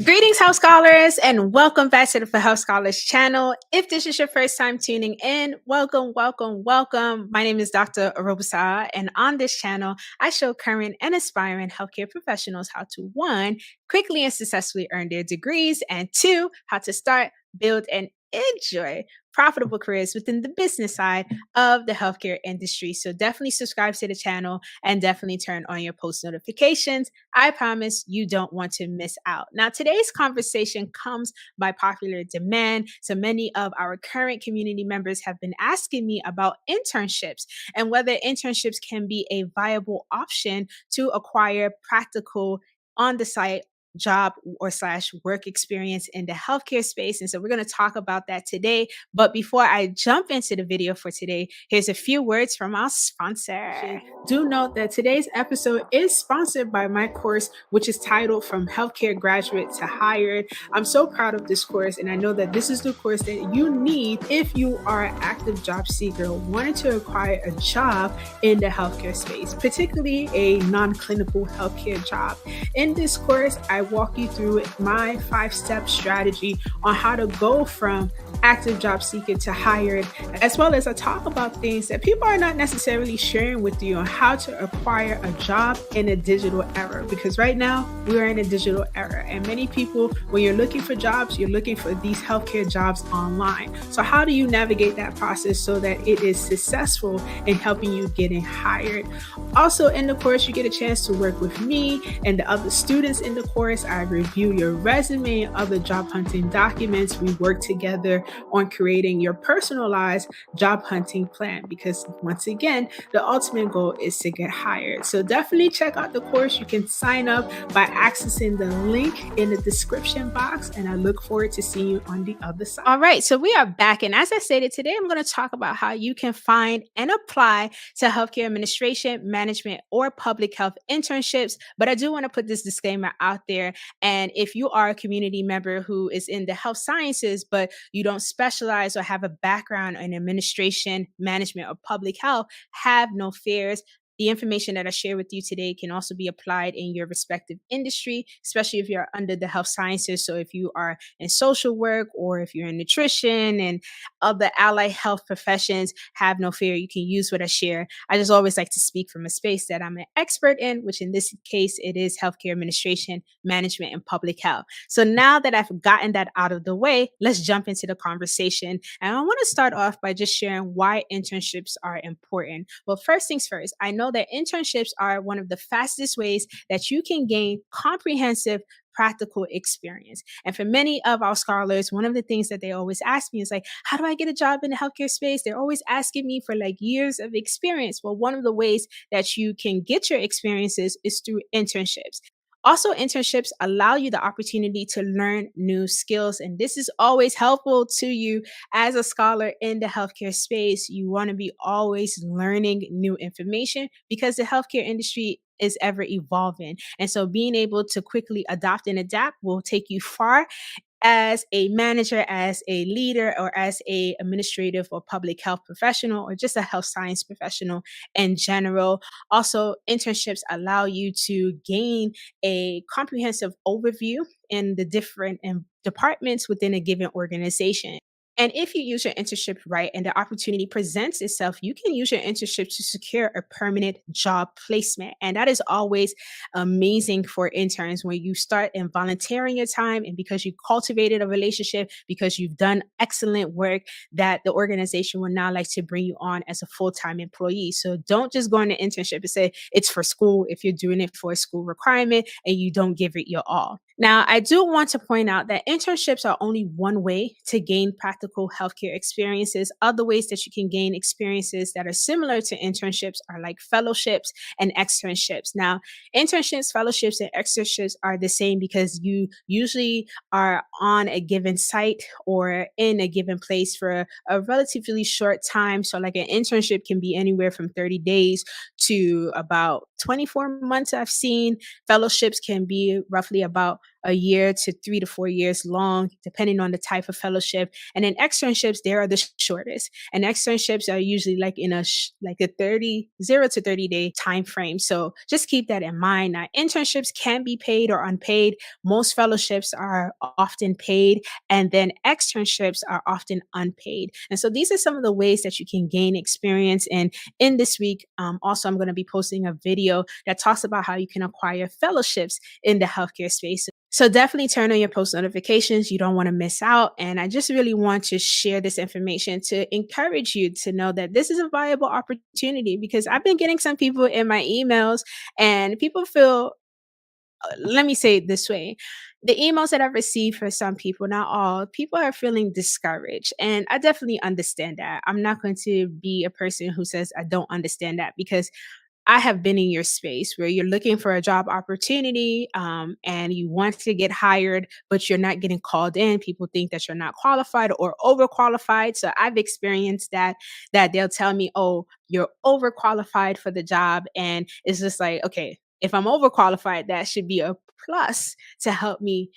Greetings, Health Scholars, and welcome back to the For Health Scholars channel. If this is your first time tuning in, welcome, welcome, welcome. My name is Dr. Orobosa Owie, and on this channel, I show current and aspiring healthcare professionals how to, one, quickly and successfully earn their degrees, and two, how to start, build, and enjoy profitable careers within the business side of the healthcare industry. So definitely subscribe to the channel and definitely turn on your post notifications. I promise you don't want to miss out. Now, today's conversation comes by popular demand. So many of our current community members have been asking me about internships and whether internships can be a viable option to acquire practical on the site job or slash work experience in the healthcare space. And so we're going to talk about that today. But before I jump into the video for today, here's a few words from our sponsor. Do note that today's episode is sponsored by my course, which is titled From Healthcare Graduate to Hired. I'm so proud of this course, and I know that this is the course that you need if you are an active job seeker wanting to acquire a job in the healthcare space, particularly a non-clinical healthcare job. In this course, I walk you through my 5-step strategy on how to go from active job seeker to hired, as well as I talk about things that people are not necessarily sharing with you on how to acquire a job in a digital era. Because right now we are in a digital era, and many people, when you're looking for jobs, you're looking for these healthcare jobs online. So how do you navigate that process so that it is successful in helping you getting hired? Also in the course, you get a chance to work with me and the other students in the course. I review your resume and other job hunting documents. We work together on creating your personalized job hunting plan, because once again, the ultimate goal is to get hired. So definitely check out the course. You can sign up by accessing the link in the description box, and I look forward to seeing you on the other side. All right, so we are back, and as I stated, today I'm going to talk about how you can find and apply to healthcare administration, management, or public health internships. But I do want to put this disclaimer out there. And if you are a community member who is in the health sciences, but you don't specialize or have a background in administration, management, or public health, have no fears. The information that I share with you today can also be applied in your respective industry, especially if you're under the health sciences. So if you are in social work or if you're in nutrition and other allied health professions, have no fear. You can use what I share. I just always like to speak from a space that I'm an expert in, which in this case, it is healthcare administration, management, and public health. So now that I've gotten that out of the way, let's jump into the conversation. And I want to start off by just sharing why internships are important. Well, first things first, I know that internships are one of the fastest ways that you can gain comprehensive practical experience. And for many of our scholars, one of the things that they always ask me is like, how do I get a job in the healthcare space? They're always asking me for like years of experience. Well, one of the ways that you can get your experiences is through internships. Also, internships allow you the opportunity to learn new skills. And this is always helpful to you as a scholar in the healthcare space. You want to be always learning new information because the healthcare industry is ever evolving. And so being able to quickly adopt and adapt will take you far as a manager, as a leader, or as a administrative or public health professional, or just a health science professional in general. Also, internships allow you to gain a comprehensive overview in the different departments within a given organization. And if you use your internship right and the opportunity presents itself, you can use your internship to secure a permanent job placement. And that is always amazing for interns when you start in volunteering your time, and because you cultivated a relationship, because you've done excellent work, that the organization will now like to bring you on as a full-time employee. So don't just go on an internship and say it's for school if you're doing it for a school requirement and you don't give it your all. Now, I do want to point out that internships are only one way to gain practical healthcare experiences. Other ways that you can gain experiences that are similar to internships are like fellowships and externships. Now, internships, fellowships, and externships are the same because you usually are on a given site or in a given place for a relatively short time. So like an internship can be anywhere from 30 days to about 24 months I've seen. Fellowships can be roughly about a year to 3 to 4 years long, depending on the type of fellowship. And then externships, they are the shortest. And externships are usually like in like a 0 to 30 day time frame. So just keep that in mind. Now, internships can be paid or unpaid. Most fellowships are often paid, and then externships are often unpaid. And so these are some of the ways that you can gain experience. And in this week, also, I'm going to be posting a video that talks about how you can acquire fellowships in the healthcare space. So definitely turn on your post notifications. You don't want to miss out. And I just really want to share this information to encourage you to know that this is a viable opportunity, because I've been getting some people in my emails and people feel, let me say it this way. The emails that I've received, for some people, not all, people are feeling discouraged. And I definitely understand that. I'm not going to be a person who says I don't understand that, because I have been in your space where you're looking for a job opportunity, and you want to get hired, but you're not getting called in. People think that you're not qualified or overqualified. So I've experienced that they'll tell me, oh, you're overqualified for the job. And it's just like, okay, if I'm overqualified, that should be a plus to help me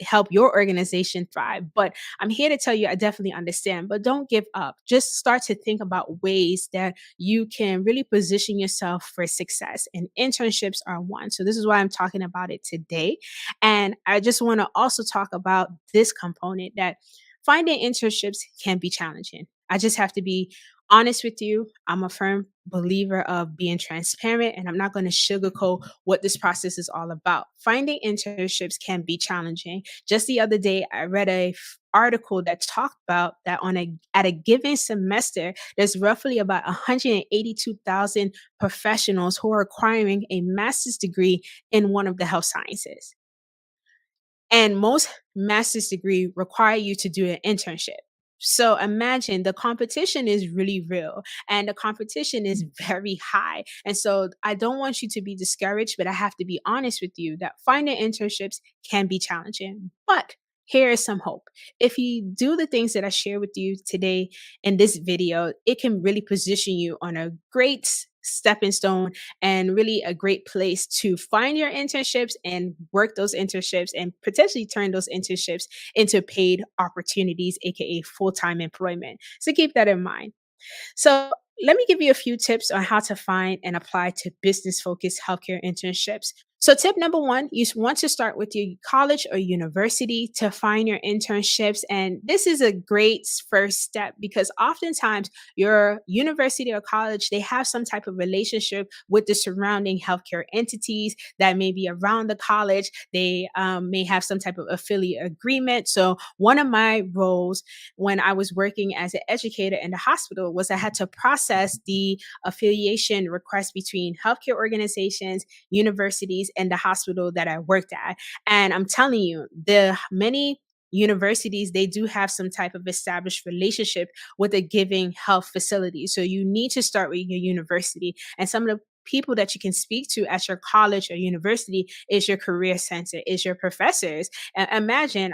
help your organization thrive. But I'm here to tell you, I definitely understand, but don't give up. Just start to think about ways that you can really position yourself for success. And internships are one. So this is why I'm talking about it today. And I just want to also talk about this component, that finding internships can be challenging. I just have to be honest with you. I'm a firm believer of being transparent, and I'm not going to sugarcoat what this process is all about. Finding internships can be challenging. Just the other day, I read a article that talked about that at a given semester, there's roughly about 182,000 professionals who are acquiring a master's degree in one of the health sciences. And most master's degree require you to do an internship. So imagine the competition is really real, and the competition is very high. And so I don't want you to be discouraged, but I have to be honest with you that finding internships can be challenging. But here is some hope. If you do the things that I share with you today in this video, it can really position you on a great stepping stone and really a great place to find your internships and work those internships and potentially turn those internships into paid opportunities, aka full-time employment. So keep that in mind. So let me give you a few tips on how to find and apply to business-focused healthcare internships. So tip number one, you want to start with your college or university to find your internships. And this is a great first step, because oftentimes your university or college, they have some type of relationship with the surrounding healthcare entities that may be around the college. They may have some type of affiliate agreement. So one of my roles when I was working as an educator in the hospital was I had to process the affiliation request between healthcare organizations, universities, and the hospital that I worked at. And I'm telling you, the many universities, they do have some type of established relationship with a giving health facility. So you need to start with your university. And some of the people that you can speak to at your college or university is your career center, is your professors. And imagine,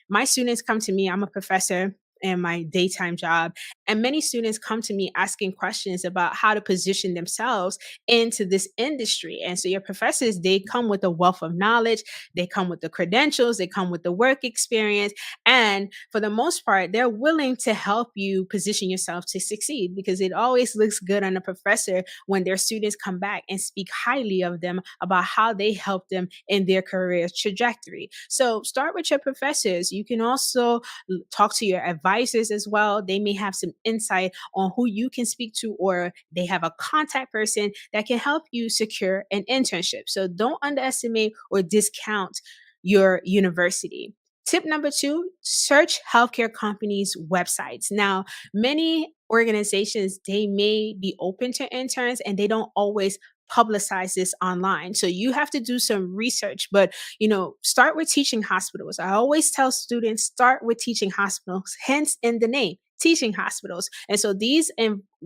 my students come to me, I'm a professor in my daytime job, and many students come to me asking questions about how to position themselves into this industry. And so your professors, they come with a wealth of knowledge, they come with the credentials, they come with the work experience. And for the most part, they're willing to help you position yourself to succeed, because it always looks good on a professor when their students come back and speak highly of them about how they helped them in their career trajectory. So start with your professors. You can also talk to your advisors as well. They may have some insight on who you can speak to, or they have a contact person that can help you secure an internship. So don't underestimate or discount your university. Tip number two, search healthcare companies' websites. Now, many organizations, they may be open to interns and they don't always publicize this online. So you have to do some research, but start with teaching hospitals. I always tell students, start with teaching hospitals, hence in the name, teaching hospitals. And so these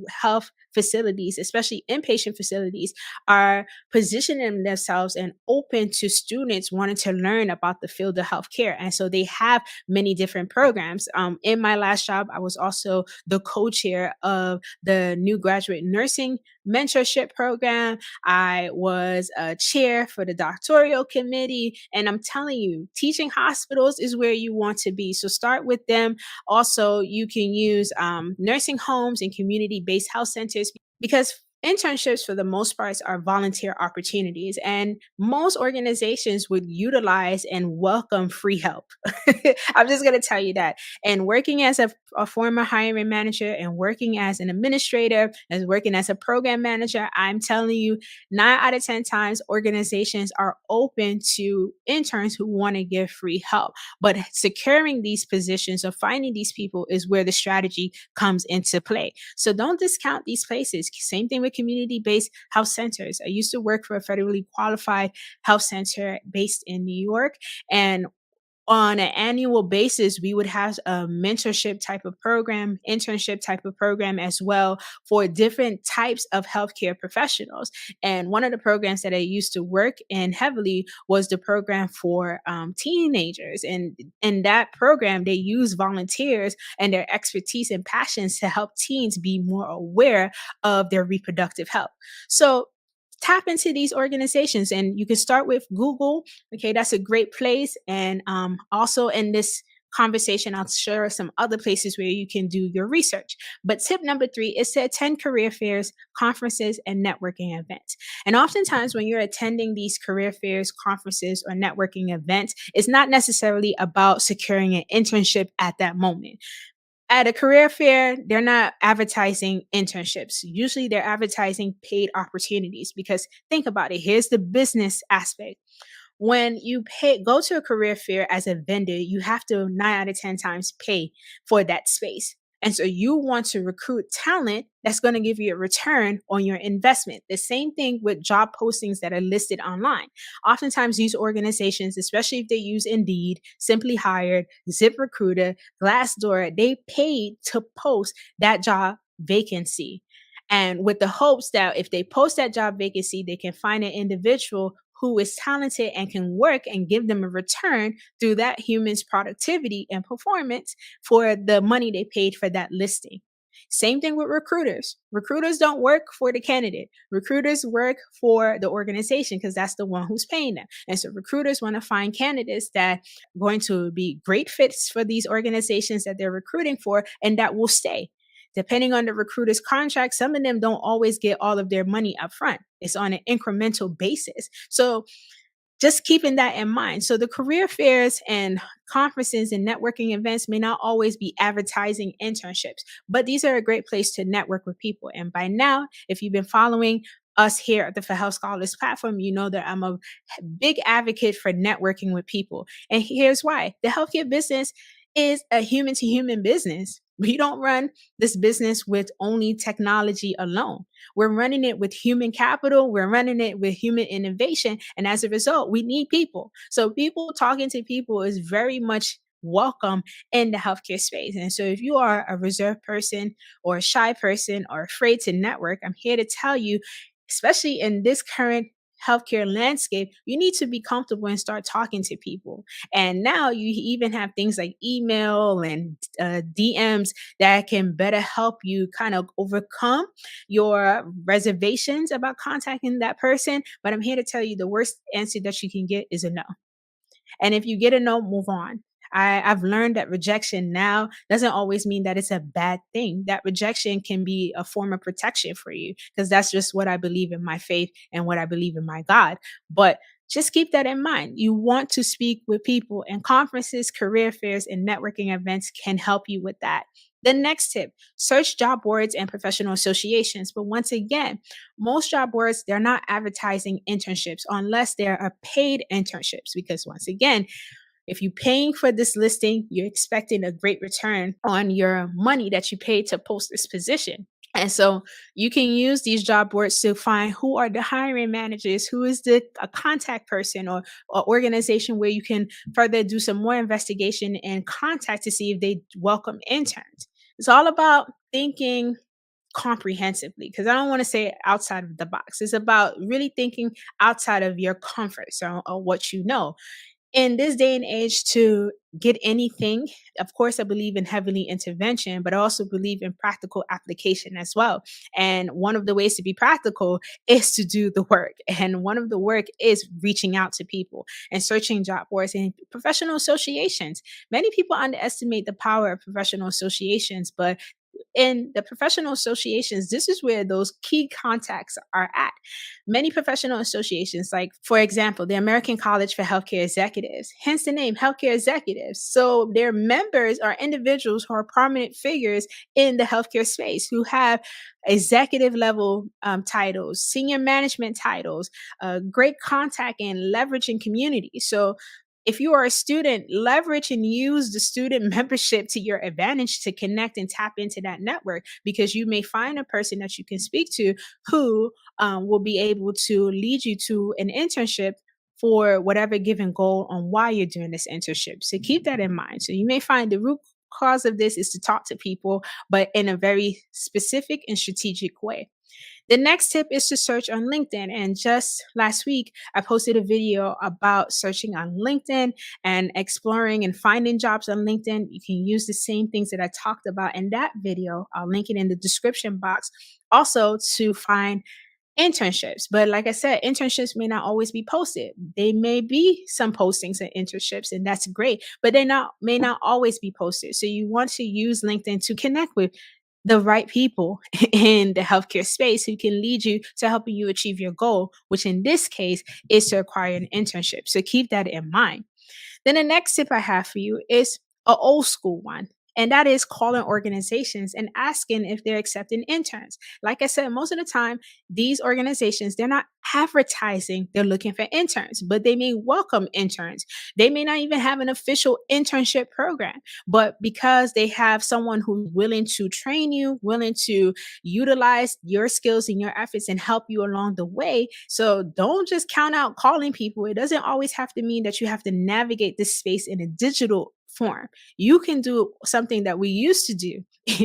health facilities, especially inpatient facilities, are positioning themselves and open to students wanting to learn about the field of healthcare. And so they have many different programs. In my last job, I was also the co-chair of the new graduate nursing mentorship program. I was a chair for the doctoral committee. And I'm telling you, teaching hospitals is where you want to be. So start with them. Also, you can use nursing homes and community based health centers because internships, for the most part, are volunteer opportunities, and most organizations would utilize and welcome free help. I'm just going to tell you that. And working as a former hiring manager and working as an administrator, as working as a program manager, I'm telling you, 9 out of 10 times, organizations are open to interns who want to give free help. But securing these positions or finding these people is where the strategy comes into play. So don't discount these places. Same thing with community-based health centers. I used to work for a federally qualified health center based in New York, and on an annual basis, we would have a mentorship type of program, internship type of program as well for different types of healthcare professionals. And one of the programs that I used to work in heavily was the program for teenagers. And in that program, they use volunteers and their expertise and passions to help teens be more aware of their reproductive health. So tap into these organizations, and you can start with Google. Okay, that's a great place. And also in this conversation, I'll share some other places where you can do your research. But tip number 3 is to attend career fairs, conferences, and networking events. And oftentimes when you're attending these career fairs, conferences, or networking events, it's not necessarily about securing an internship at that moment. At a career fair, they're not advertising internships. Usually they're advertising paid opportunities because think about it. Here's the business aspect. When you go to a career fair as a vendor, you have to 9 out of 10 times pay for that space. And so you want to recruit talent that's going to give you a return on your investment. The same thing with job postings that are listed online. Oftentimes these organizations, especially if they use Indeed, Simply Hired, ZipRecruiter, Glassdoor, they pay to post that job vacancy. And with the hopes that if they post that job vacancy, they can find an individual who is talented and can work and give them a return through that human's productivity and performance for the money they paid for that listing. Same thing with recruiters. Recruiters don't work for the candidate. Recruiters work for the organization because that's the one who's paying them. And so recruiters want to find candidates that are going to be great fits for these organizations that they're recruiting for and that will stay. Depending on the recruiter's contract, some of them don't always get all of their money up front. It's on an incremental basis. So just keeping that in mind. So the career fairs and conferences and networking events may not always be advertising internships, but these are a great place to network with people. And by now, if you've been following us here at the For Health Scholars platform, you know that I'm a big advocate for networking with people. And here's why. The healthcare business is a human to human business. We don't run this business with only technology alone. We're running it with human capital. We're running it with human innovation. And as a result, we need people. So people talking to people is very much welcome in the healthcare space. And so if you are a reserved person or a shy person or afraid to network, I'm here to tell you, especially in this current healthcare landscape, you need to be comfortable and start talking to people. And now you even have things like email and DMs that can better help you kind of overcome your reservations about contacting that person. But I'm here to tell you the worst answer that you can get is a no. And if you get a no, move on. I've learned that rejection now doesn't always mean that it's a bad thing. That rejection can be a form of protection for you because that's just what I believe in my faith and what I believe in my God. But just keep that in mind. You want to speak with people, and conferences, career fairs, and networking events can help you with that. The next tip, search job boards and professional associations. But once again, most job boards, they're not advertising internships unless there are paid internships. Because once again, if you're paying for this listing, you're expecting a great return on your money that you paid to post this position. And so you can use these job boards to find who are the hiring managers, who is a contact person or organization where you can further do some more investigation and contact to see if they welcome interns. It's all about thinking comprehensively, because I don't want to say outside of the box. It's about really thinking outside of your comfort zone or what you know. In this day and age, to get anything, of course, I believe in heavily intervention, but I also believe in practical application as well. And one of the ways to be practical is to do the work. And one of the work is reaching out to people and searching job boards and professional associations. Many people underestimate the power of professional associations, but in the professional associations, this is where those key contacts are at. Many professional associations, like, for example, the American College for Healthcare Executives, hence the name Healthcare Executives. So their members are individuals who are prominent figures in the healthcare space who have executive level titles, senior management titles, great contact and leverage in community. So if you are a student, leverage and use the student membership to your advantage to connect and tap into that network, because you may find a person that you can speak to who will be able to lead you to an internship for whatever given goal on why you're doing this internship. So keep that in mind. So you may find the root cause of this is to talk to people, but in a very specific and strategic way. The next tip is to search on LinkedIn. And just last week, I posted a video about searching on LinkedIn and exploring and finding jobs on LinkedIn. You can use the same things that I talked about in that video. I'll link it in the description box. Also, to find internships. But like I said, internships may not always be posted. They may be some postings and internships, and that's great, but may not always be posted. So you want to use LinkedIn to connect with the right people in the healthcare space who can lead you to helping you achieve your goal, which in this case is to acquire an internship. So keep that in mind. Then the next tip I have for you is an old school one. And that is calling organizations and asking if they're accepting interns. Like I said, most of the time, these organizations, they're not advertising they're looking for interns, but they may welcome interns. They may not even have an official internship program, but because they have someone who's willing to train you, willing to utilize your skills and your efforts and help you along the way. So don't just count out calling people. It doesn't always have to mean that you have to navigate this space in a digital form. You can do something that we used to do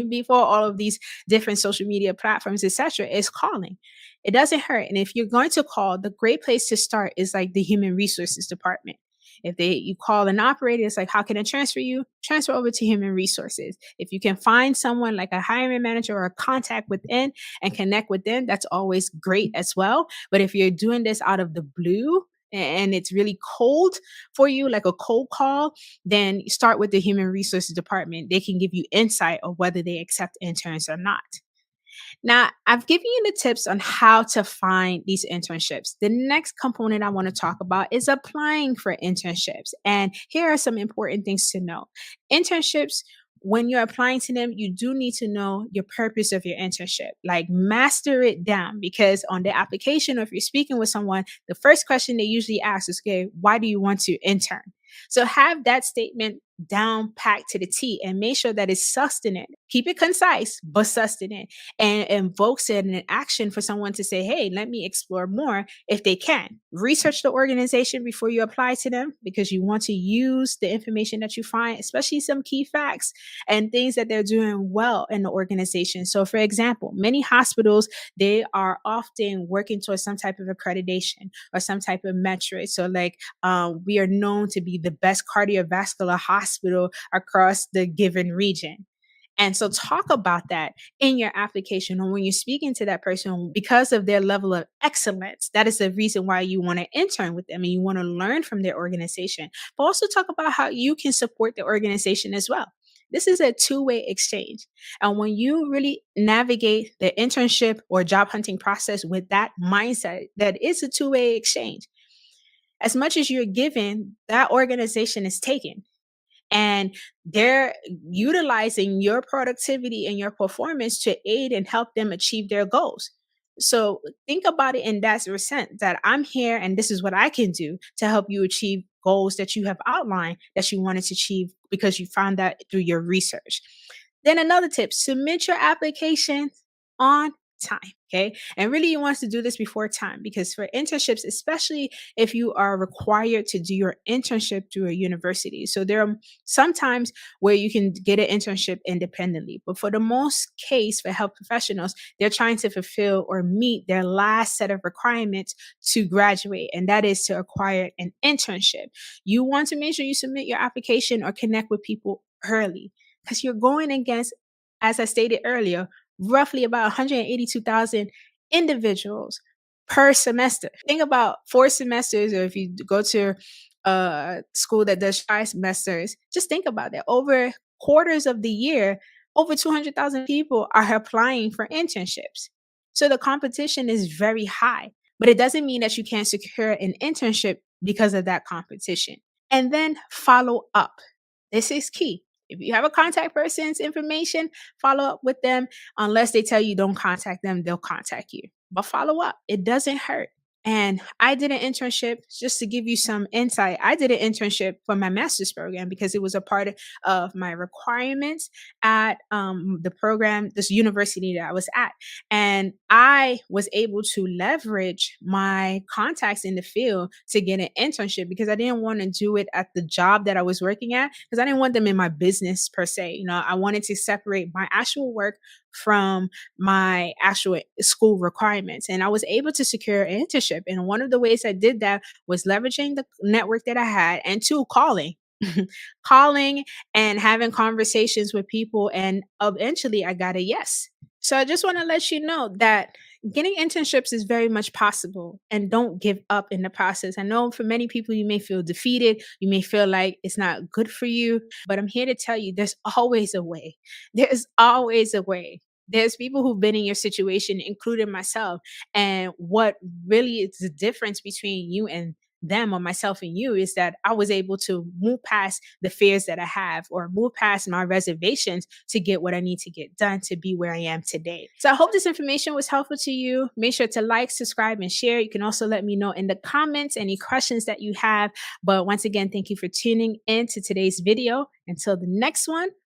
before all of these different social media platforms, etc., is calling. It doesn't hurt. And if you're going to call, the great place to start is like the human resources department. If you call an operator, it's like, how can I transfer you? Transfer over to human resources. If you can find someone like a hiring manager or a contact within and connect with them, that's always great as well. But if you're doing this out of the blue, and it's really cold for you, like a cold call, then start with the human resources department. They can give you insight on whether they accept interns or not. Now, I've given you the tips on how to find these internships. The next component I want to talk about is applying for internships. And here are some important things to know. Internships, when you're applying to them, you do need to know your purpose of your internship. Like, master it down, because on the application, or if you're speaking with someone, the first question they usually ask is, okay, why do you want to intern? So have that statement down packed to the T and make sure that it's sustainant. Keep it concise, but sustainant, and invokes it in an action for someone to say, hey, let me explore more if they can. Research the organization before you apply to them, because you want to use the information that you find, especially some key facts and things that they're doing well in the organization. So for example, many hospitals, they are often working towards some type of accreditation or some type of metric. So like we are known to be the best cardiovascular hospital across the given region. And so talk about that in your application, or when you're speaking to that person, because of their level of excellence. That is the reason why you want to intern with them and you want to learn from their organization. But also talk about how you can support the organization as well. This is a two-way exchange. And when you really navigate the internship or job hunting process with that mindset, that is a two-way exchange. As much as you're given, that organization is taken. And they're utilizing your productivity and your performance to aid and help them achieve their goals. So think about it in that sense, that I'm here and this is what I can do to help you achieve goals that you have outlined that you wanted to achieve because you found that through your research. Then another tip, submit your application on time. Okay. And really, you want to do this before time because for internships, especially if you are required to do your internship through a university. So there are some times where you can get an internship independently, but for the most case for health professionals, they're trying to fulfill or meet their last set of requirements to graduate, and that is to acquire an internship. You want to make sure you submit your application or connect with people early because you're going against, as I stated earlier, roughly about 182,000 individuals per semester. Think about 4 semesters, or if you go to a school that does 5 semesters, just think about that. Over quarters of the year, over 200,000 people are applying for internships. So the competition is very high, but it doesn't mean that you can't secure an internship because of that competition. And then follow up. This is key. If you have a contact person's information, follow up with them. Unless they tell you don't contact them, they'll contact you. But follow up. It doesn't hurt. And I did an internship, just to give you some insight. I did an internship for my master's program because it was a part of my requirements at the program, this university that I was at. And I was able to leverage my contacts in the field to get an internship because I didn't want to do it at the job that I was working at because I didn't want them in my business per se. You know, I wanted to separate my actual work from my actual school requirements. And I was able to secure an internship. And one of the ways I did that was leveraging the network that I had, and two, calling. Calling and having conversations with people. And eventually I got a yes. So I just want to let you know that getting internships is very much possible, and don't give up in the process. I know for many people, you may feel defeated. You may feel like it's not good for you, but I'm here to tell you there's always a way. There's always a way. There's people who've been in your situation, including myself. And what really is the difference between you and them, or myself and you, is that I was able to move past the fears that I have, or move past my reservations to get what I need to get done to be where I am today. So I hope this information was helpful to you. Make sure to like, subscribe, and share. You can also let me know in the comments any questions that you have. But once again, thank you for tuning in to today's video. Until the next one,